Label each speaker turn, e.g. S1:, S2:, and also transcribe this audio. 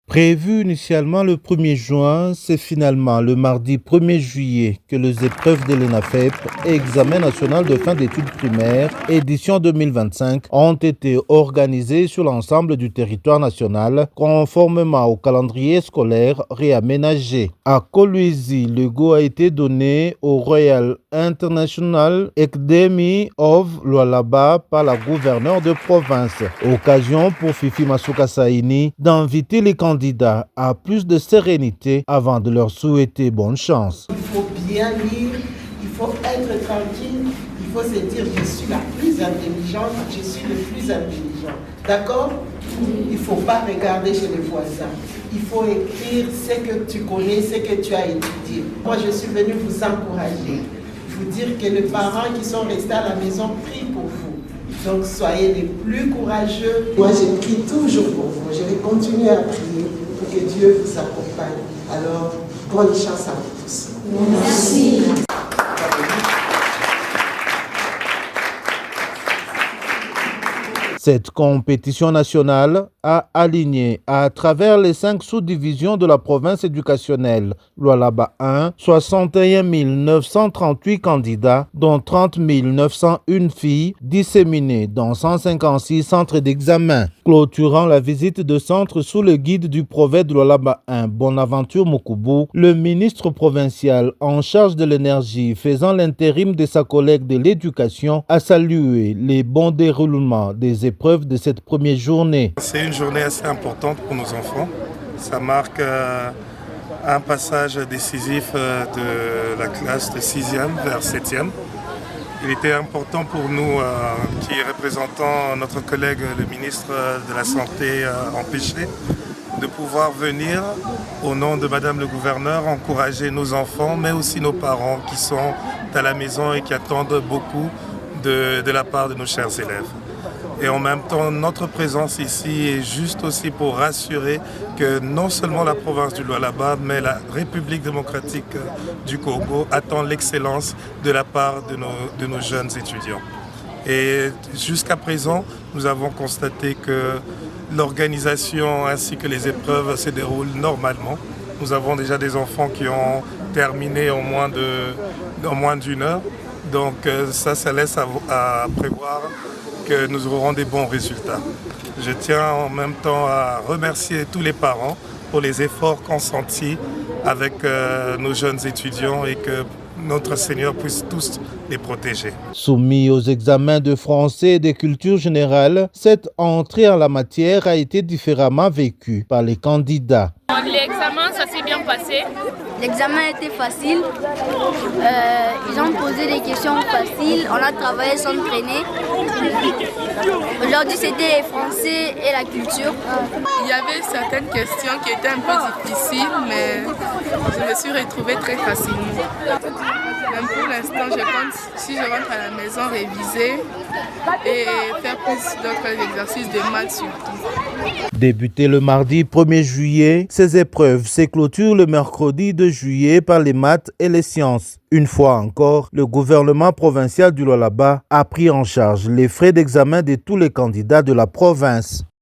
S1: Prévu initialement le 1er juin, c'est finalement le mardi 1er juillet que les épreuves de l'ENAFEP, Examen national de fin d'études primaires, édition 2025, ont été organisées sur l'ensemble du territoire national, conformément au calendrier scolaire réaménagé. À Kolwezi, le go a été donné au Royal International Academy of Lualaba par la gouverneure de province. Occasion pour Fifi Masuka Saini d'inviter les candidats à plus de sérénité avant de leur souhaiter bonne chance.
S2: Il faut bien lire, il faut être tranquille, il faut se dire je suis la plus intelligente, je suis le plus intelligent. D'accord? Il ne faut pas regarder chez les voisins. Il faut écrire ce que tu connais, ce que tu as étudié. Moi, je suis venue vous encourager, vous dire que les parents qui sont restés à la maison prient pour vous. Donc, soyez les plus courageux. Moi, je prie toujours pour vous. Je vais continuer à prier pour que Dieu vous accompagne. Alors, bonne chance à vous tous.
S3: Merci.
S1: Cette compétition nationale a aligné à travers les 5 sous-divisions de la province éducationnelle Lualaba 1, 61 938 candidats, dont 30 901 filles, disséminées dans 156 centres d'examen. Clôturant la visite de centre sous le guide du prophète de Lualaba 1, Bonaventure Mokubu, le ministre provincial en charge de l'énergie faisant l'intérim de sa collègue de l'éducation a salué les bons déroulements des épreuves de cette première journée.
S4: C'est une journée assez importante pour nos enfants. Ça marque un passage décisif de la classe de 6e vers 7e. Il était important pour nous, qui représentons notre collègue le ministre de la Santé empêché, de pouvoir venir, au nom de Madame le gouverneur, encourager nos enfants, mais aussi nos parents qui sont à la maison et qui attendent beaucoup de la part de nos chers élèves. Et en même temps, notre présence ici est juste aussi pour rassurer que non seulement la province du Lualaba, mais la République démocratique du Congo attend l'excellence de la part de nos jeunes étudiants. Et jusqu'à présent, nous avons constaté que l'organisation ainsi que les épreuves se déroulent normalement. Nous avons déjà des enfants qui ont terminé en moins d'une heure. Donc ça laisse à prévoir que nous aurons des bons résultats. Je tiens en même temps à remercier tous les parents pour les efforts consentis avec nos jeunes étudiants et que notre Seigneur puisse tous les protéger.
S1: Soumis aux examens de français et de culture générale, cette entrée en la matière a été différemment vécue par les candidats.
S5: L'examen, ça s'est bien passé.
S3: L'examen était facile. Ils ont posé des questions faciles. On a travaillé sans traîner. Aujourd'hui, c'était français et la culture.
S5: Il y avait certaines questions qui étaient un peu difficiles, mais je me suis retrouvée très facilement. Même pour l'instant, je compte, si je rentre à la maison, réviser et faire plus d'autres exercices de maths surtout.
S1: Débuté le mardi 1er juillet, ces épreuves se clôturent le mercredi 2 juillet par les maths et les sciences. Une fois encore, le gouvernement provincial du Lualaba a pris en charge les frais d'examen de tous les candidats de la province.